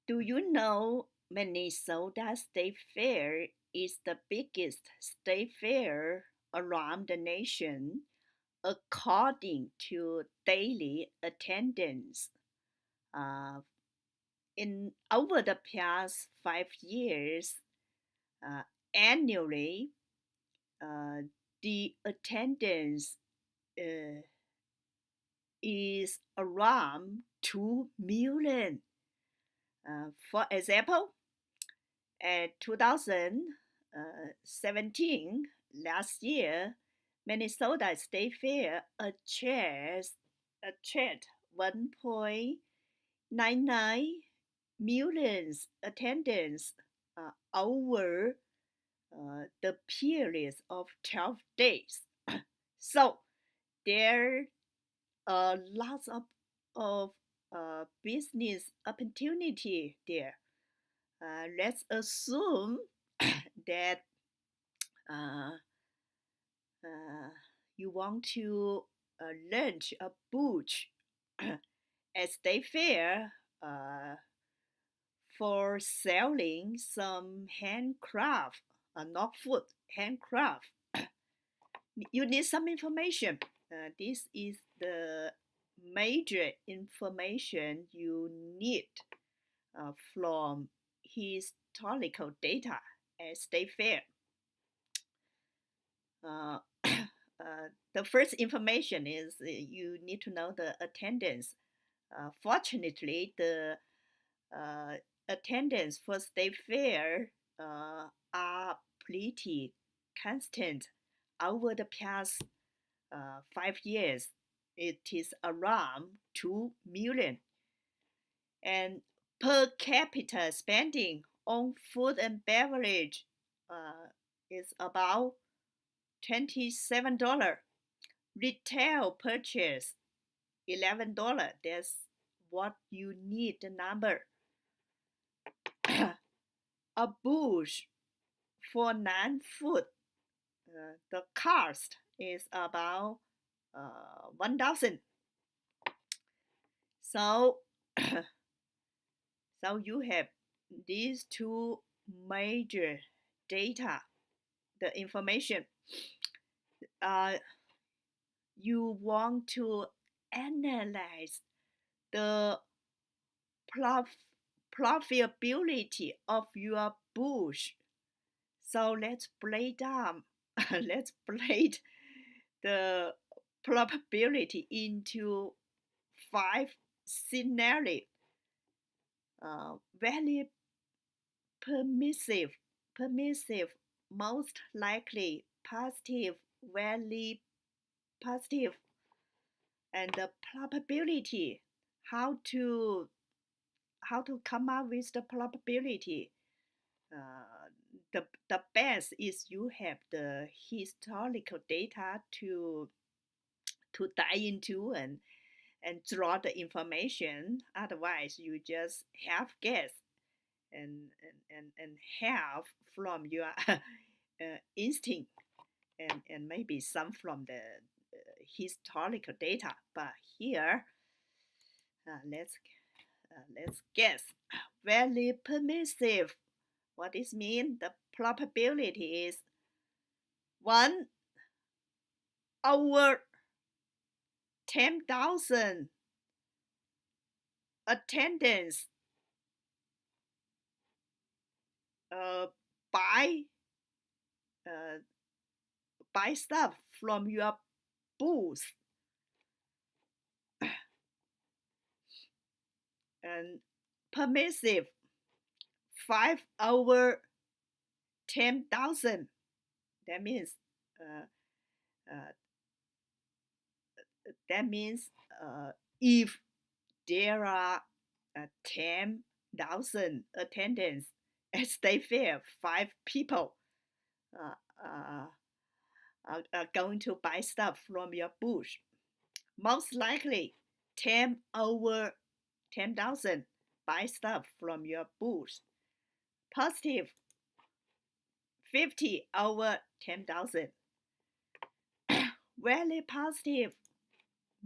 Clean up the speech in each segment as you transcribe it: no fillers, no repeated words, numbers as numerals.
Do you know Minnesota State Fair is the biggest state fair around the nation according to daily attendance? Uh, in over the past 5 years, uh, annually, uh, the attendance uh, is around 2 million. For example, at 2017, last year, Minnesota State Fair attract 1.99 millions attendance over the period of 12 days. So there are lots of business opportunity there. Let's assume that uh, uh, you want to launch a booth at State Fair for selling some handcraft, not food, handcraft. You need some information. This is the major information you need from historical data at State Fair. Uh, the first information is you need to know the attendance. Fortunately, the uh, attendance for State Fair are pretty constant over the past 5 years. It is around 2 million. And per capita spending on food and beverage is about $27. Retail purchase $11. That's what you need the number. A booth for non-food, the cost is about 1,000. So, so you have these two major data, the information. You want to analyze the profitability of your booth. So let's break down. Let's break the probability into 5 scenarios. Very permissive, most likely, positive, very positive, and the probability. How to come up with the probability? The best is you have the historical data to dive into and draw the information. Otherwise, you just have guess and have from your instinct and maybe some from the historical data. But here, let's guess. Very permissive. What this mean? The probability is 1/10,000 attendance buy uh, buy stuff from your booth, and permissive 5/10,000. That means uh, uh, that means if there are 10,000 attendants at State Fair, 5 people uh, uh, are going to buy stuff from your booth. Most likely, 10/10,000 buy stuff from your booth. Positive, 50/10,000. Very positive,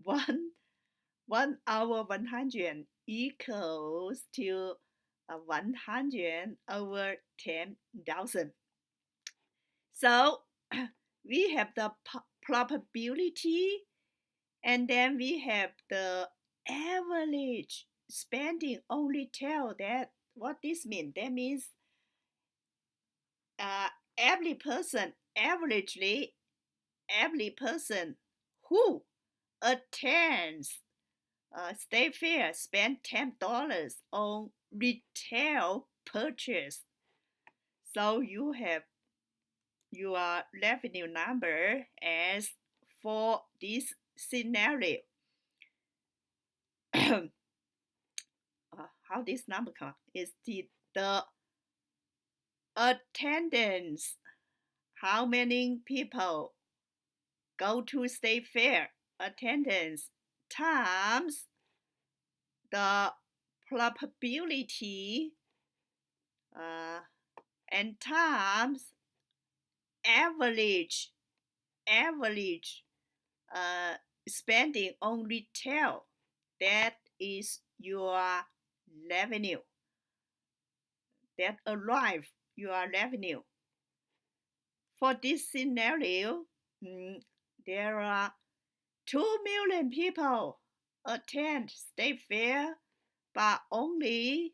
1/100 equals to 100 over 10,000. So we have the probability, and then we have the average spending. Only tell that what this means. That means uh, every person, every person who attends State Fair spend $10 on retail purchase. So you have your revenue number as for this scenario. How this number come is the attendance. How many people go to State Fair? Attendance times the probability and times average uh, spending on retail. That is your revenue. That arrive your revenue. For this scenario, there are 2 million people attend State Fair, but only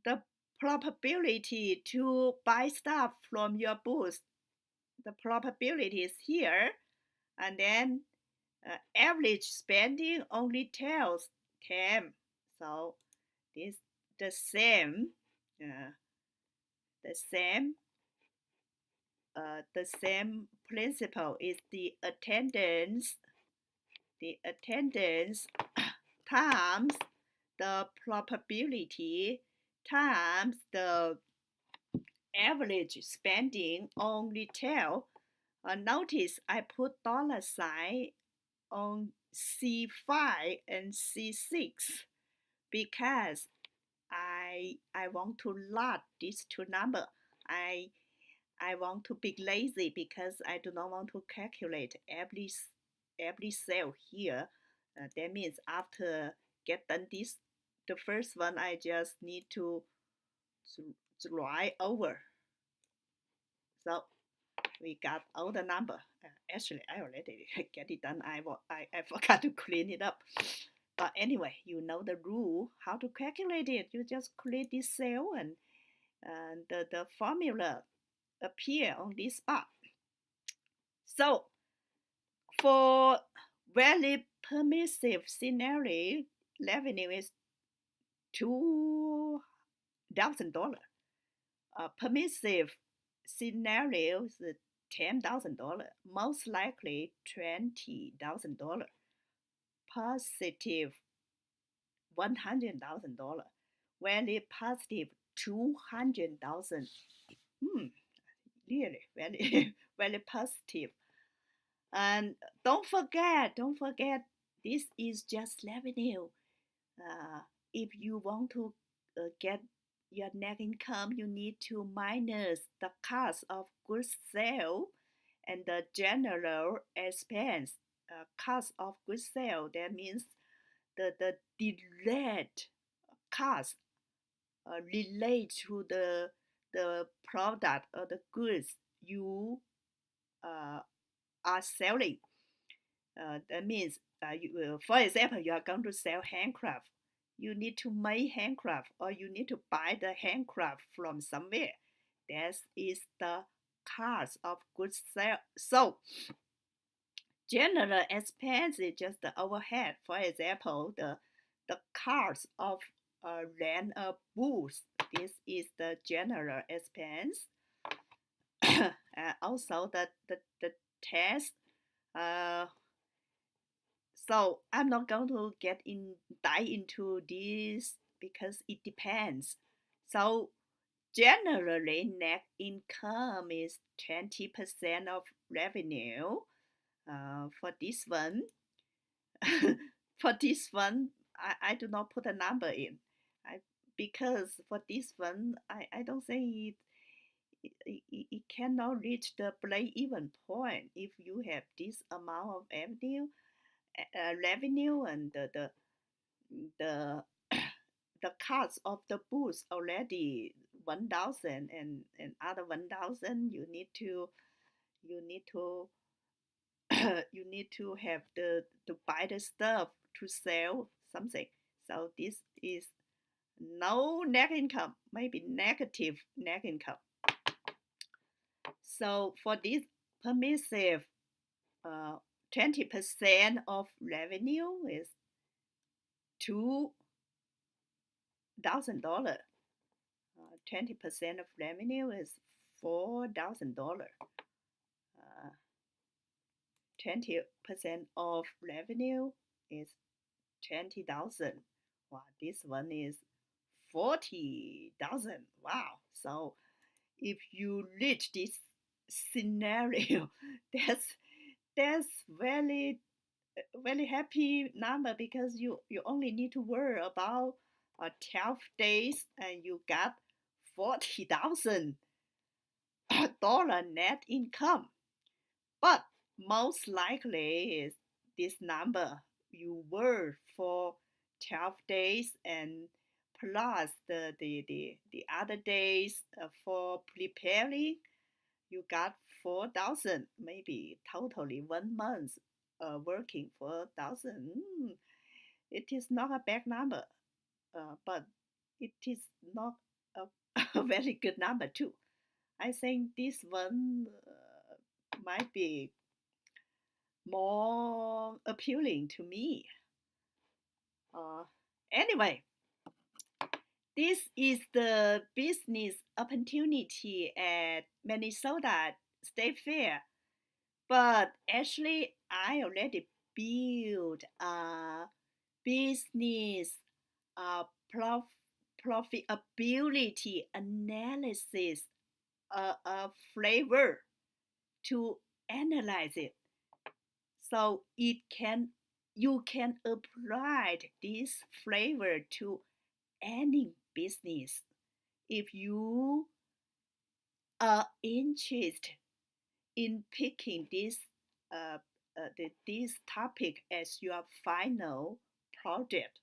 the probability to buy stuff from your booth, the probability is here, and then average spending only tells 10. So this the same, uh, the same, the same principle is the attendance times the probability times the average spending on retail. Notice I put dollar sign on C5 and C6 because I want to lot these two numbers. I want to be lazy because I do not want to calculate every cell here. That means after get done this, the first one I just need to write over. So we got all the number. Actually, I already get it done. I forgot to clean it up. But anyway, you know the rule how to calculate it. You just create this cell and the formula appear on this bar. So for very permissive scenario, revenue is $2,000. Permissive scenario is $10,000. Most likely $20,000. Positive $100,000. Very positive 200,000. Really very very positive. And don't forget, this is just revenue. If you want to get your net income, you need to minus the cost of goods sale and the general expense. Cost of goods sale, that means the delayed cost relate to the product or the goods you are selling. That means, for example, you are going to sell handcraft. You need to make handcraft, or you need to buy the handcraft from somewhere. That is the cost of goods sold. General expense is just the overhead. For example, the cost of rent a booth. This is the general expense. Also the test. So I'm not going to dive into this because it depends. So generally, net income is 20% of revenue. For this one, for this one, I do not put a number in. Because for this one, I don't think it cannot reach the break-even point if you have this amount of revenue and the the cost of the booth already 1,000, and other 1,000 you need to you need to have the to buy the stuff to sell something. So this is no net income, maybe negative net income. So for this permissive, 20% of revenue is $2,000. 20% of revenue is $4,000. 20% of revenue is 20,000. Wow, this one is 40,000. Wow. So if you reach this scenario, that's very very happy number, because you only need to worry about 12 days and you got $40,000 net income. But most likely is this number you work for 12 days and plus the other days for preparing, you got 4,000, maybe totally 1 month working for 1,000. It is not a bad number, but it is not a, a very good number too. I think this one might be more appealing to me. Uh, anyway, this is the business opportunity at Minnesota State Fair. But actually, I already built a business uh, prof- profitability analysis, a flavor to analyze it. So you can apply this flavor to any business. If you are interested in picking this topic as your final project,